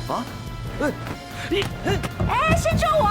啊！哎，先救我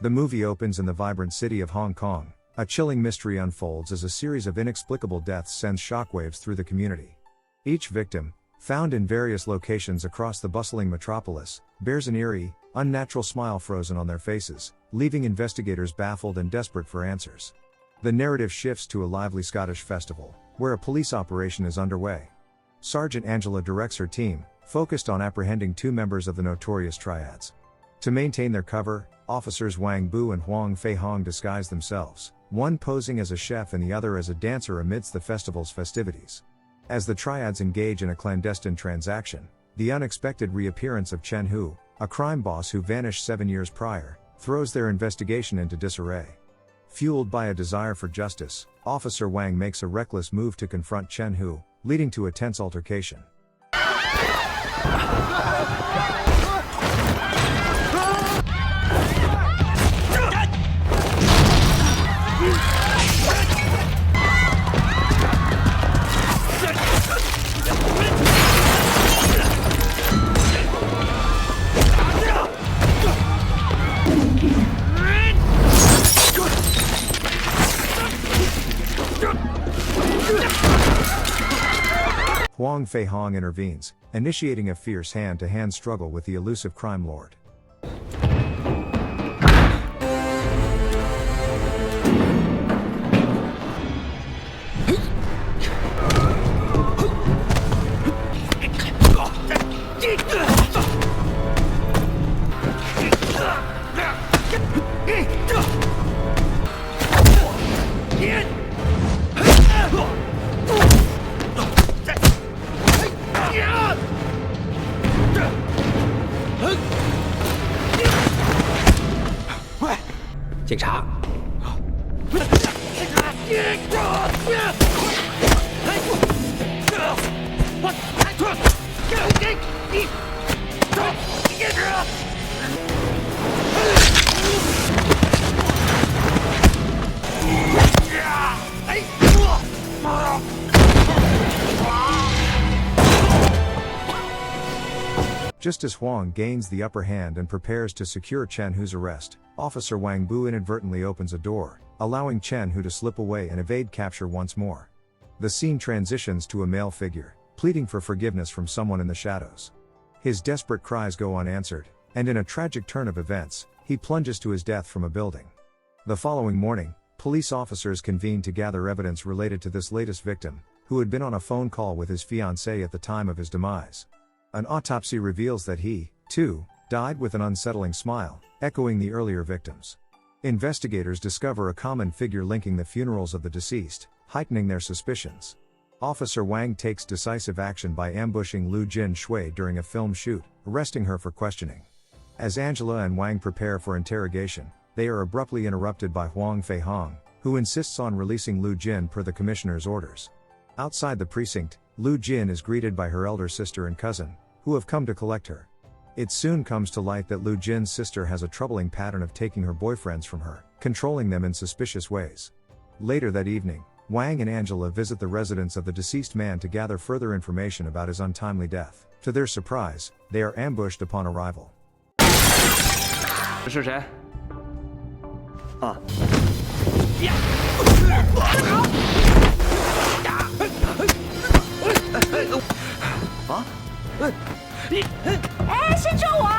！The movie opens in the vibrant city of Hong Kong. A chilling mystery unfolds as a series of inexplicable deaths sends shockwaves through the community. Each victim, found in various locations across the bustling metropolis, bears an eerie, unnatural smile frozen on their faces, leaving investigators baffled and desperate for answers. The narrative shifts to a lively Scottish festival, where a police operation is underway. Sergeant Angela directs her team, focused on apprehending two members of the notorious triads. To maintain their cover, officers Wang Bu and Huang Fei Hong disguise themselves, one posing as a chef and the other as a dancer amidst the festival's festivities. As the triads engage in a clandestine transaction, the unexpected reappearance of Chen Hu, a crime boss who vanished 7 years prior, throws their investigation into disarray. Fueled by a desire for justice, Officer Wang makes a reckless move to confront Chen Hu, leading to a tense altercation. Huang Fei Hong intervenes, initiating a fierce hand-to-hand struggle with the elusive crime lord.警察，Just as Huang gains the upper hand and prepares to secure Chen Hu's arrest, Officer Wang Bu inadvertently opens a door, allowing Chen Hu to slip away and evade capture once more. The scene transitions to a male figure, pleading for forgiveness from someone in the shadows. His desperate cries go unanswered, and in a tragic turn of events, he plunges to his death from a building. The following morning, police officers convene to gather evidence related to this latest victim, who had been on a phone call with his fiancée at the time of his demise. An autopsy reveals that he, too, died with an unsettling smile, echoing the earlier victims. Investigators discover a common figure linking the funerals of the deceased, heightening their suspicions. Officer Wang takes decisive action by ambushing Lu Jin Shui during a film shoot, arresting her for questioning. As Angela and Wang prepare for interrogation, they are abruptly interrupted by Huang Fei Hong, who insists on releasing Lu Jin per the commissioner's orders. Outside the precinct, Lu Jin is greeted by her elder sister and cousin, who have come to collect her. It soon comes to light that Lu Jin's sister has a troubling pattern of taking her boyfriends from her, controlling them in suspicious ways. Later that evening, Wang and Angela visit the residence of the deceased man to gather further information about his untimely death. To their surprise, they are ambushed upon arrival. 是谁？啊！啊！哎，先救我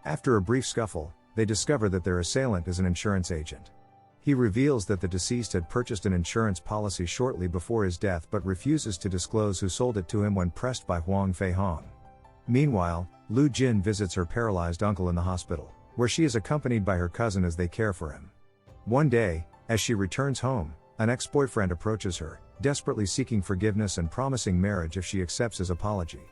！After a brief scuffle, they discover that their assailant is an insurance agent. He reveals that the deceased had purchased an insurance policy shortly before his death but refuses to disclose who sold it to him when pressed by Huang Feihong. Meanwhile, Lu Jin visits her paralyzed uncle in the hospital, where she is accompanied by her cousin as they care for him. One day, as she returns home, an ex-boyfriend approaches her, desperately seeking forgiveness and promising marriage if she accepts his apology.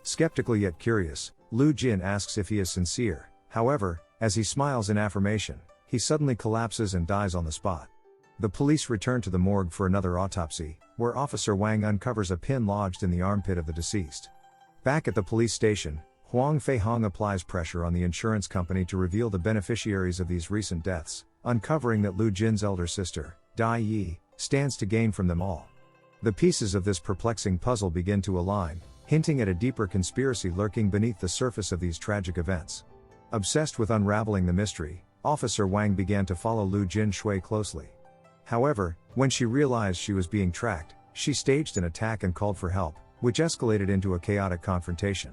Skeptical yet curious, Lu Jin asks if he is sincere. However, as he smiles in affirmation, he suddenly collapses and dies on the spot. The police return to the morgue for another autopsy, where Officer Wang uncovers a pin lodged in the armpit of the deceased. Back at the police station, Huang Feihong applies pressure on the insurance company to reveal the beneficiaries of these recent deaths, uncovering that Lu Jin's elder sister, Dai Yi, stands to gain from them all. The pieces of this perplexing puzzle begin to align, hinting at a deeper conspiracy lurking beneath the surface of these tragic events. Obsessed with unraveling the mystery, Officer Wang began to follow Lu Jin Shui closely. However, when she realized she was being tracked, she staged an attack and called for help, which escalated into a chaotic confrontation.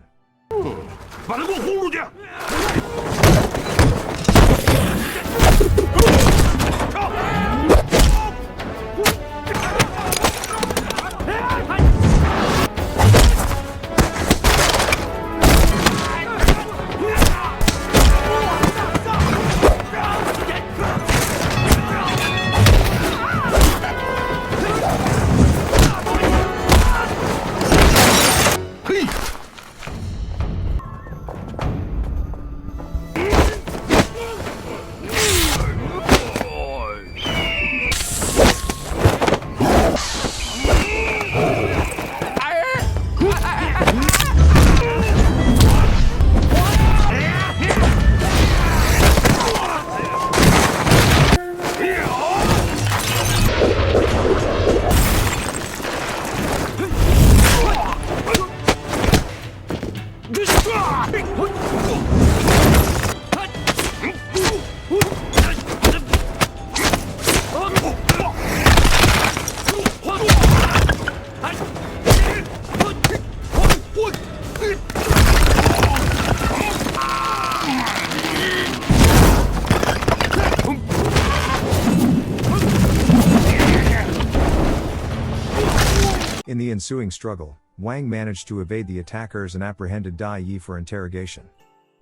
In the ensuing struggle, Wang managed to evade the attackers and apprehended Dai Yi for interrogation.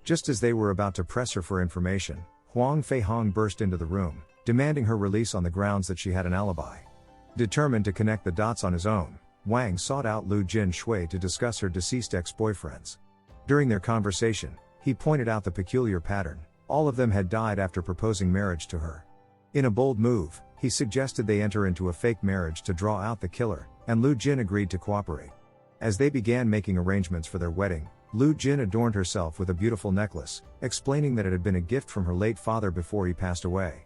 Just as they were about to press her for information, Huang Feihong burst into the room, demanding her release on the grounds that she had an alibi. Determined to connect the dots on his own, Wang sought out Lu Jin Shui to discuss her deceased ex-boyfriends. During their conversation, he pointed out the peculiar pattern: all of them had died after proposing marriage to her. In a bold move, he suggested they enter into a fake marriage to draw out the killer, and Lu Jin agreed to cooperate. As they began making arrangements for their wedding, Lu Jin adorned herself with a beautiful necklace, explaining that it had been a gift from her late father before he passed away.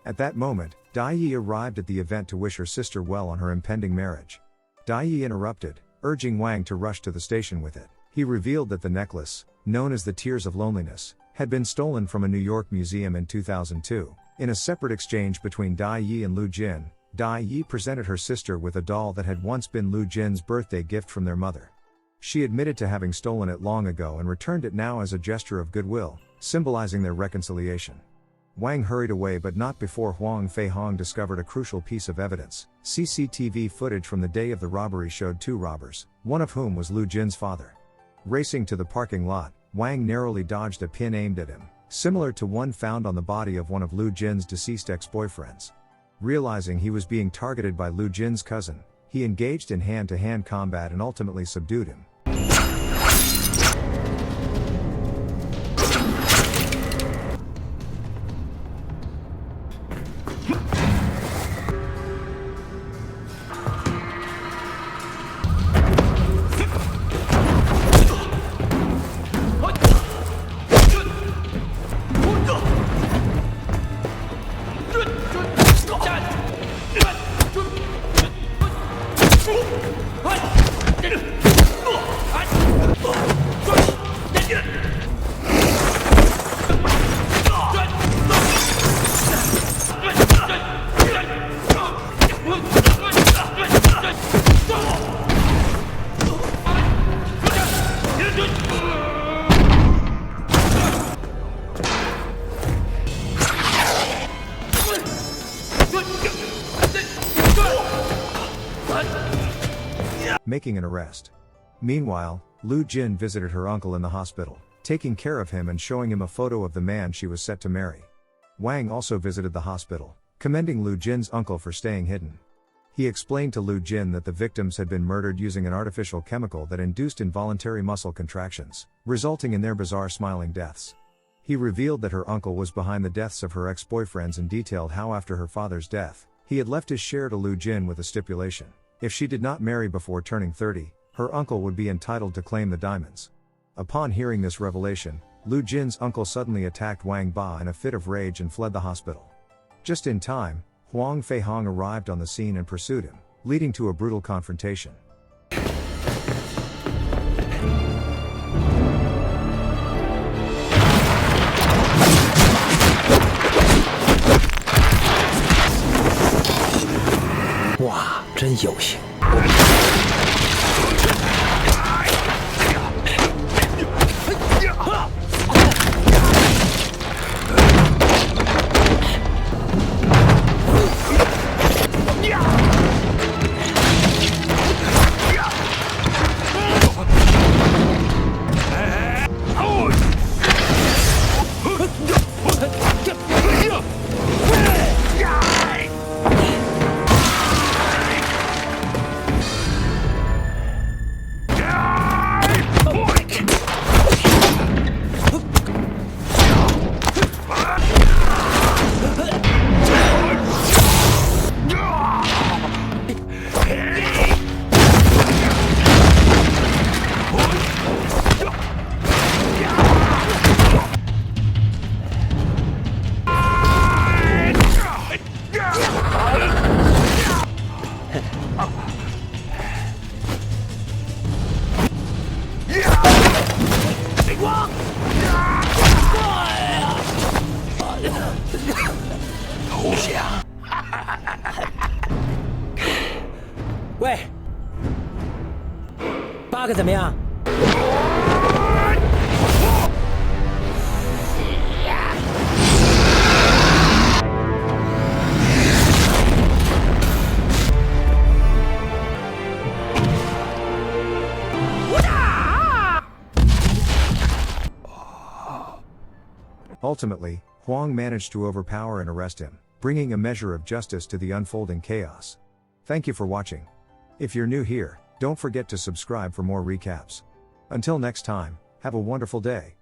At that moment, Dai Yi arrived at the event to wish her sister well on her impending marriage. Dai Yi interrupted, urging Wang to rush to the station with it. He revealed that the necklace, known as the Tears of Loneliness, had been stolen from a New York museum in 2002. In a separate exchange between Dai Yi and Lu Jin, Dai Yi presented her sister with a doll that had once been Lu Jin's birthday gift from their mother. She admitted to having stolen it long ago and returned it now as a gesture of goodwill, symbolizing their reconciliation. Wang hurried away, but not before Huang Feihong discovered a crucial piece of evidence. CCTV footage from the day of the robbery showed two robbers, one of whom was Lu Jin's father. Racing to the parking lot, Wang narrowly dodged a pin aimed at him, similar to one found on the body of one of Lu Jin's deceased ex-boyfriends. Realizing he was being targeted by Lu Jin's cousin, he engaged in hand-to-hand combat and ultimately subdued him. Making an arrest. Meanwhile, Lu Jin visited her uncle in the hospital, taking care of him and showing him a photo of the man she was set to marry. Wang also visited the hospital, commending Lu Jin's uncle for staying hidden. He explained to Lu Jin that the victims had been murdered using an artificial chemical that induced involuntary muscle contractions, resulting in their bizarre smiling deaths. He revealed that her uncle was behind the deaths of her ex-boyfriends and detailed how after her father's death, he had left his share to Lu Jin with a stipulation: if she did not marry before turning 30, her uncle would be entitled to claim the diamonds. Upon hearing this revelation, Lu Jin's uncle suddenly attacked Wang Ba in a fit of rage and fled the hospital. Just in time, Huang Feihong arrived on the scene and pursued him, leading to a brutal confrontation. Wow, 真有型。投降！喂，8个怎么样？Ultimately, Huang managed to overpower and arrest him, bringing a measure of justice to the unfolding chaos. Thank you for watching. If you're new here, don't forget to subscribe for more recaps. Until next time, have a wonderful day.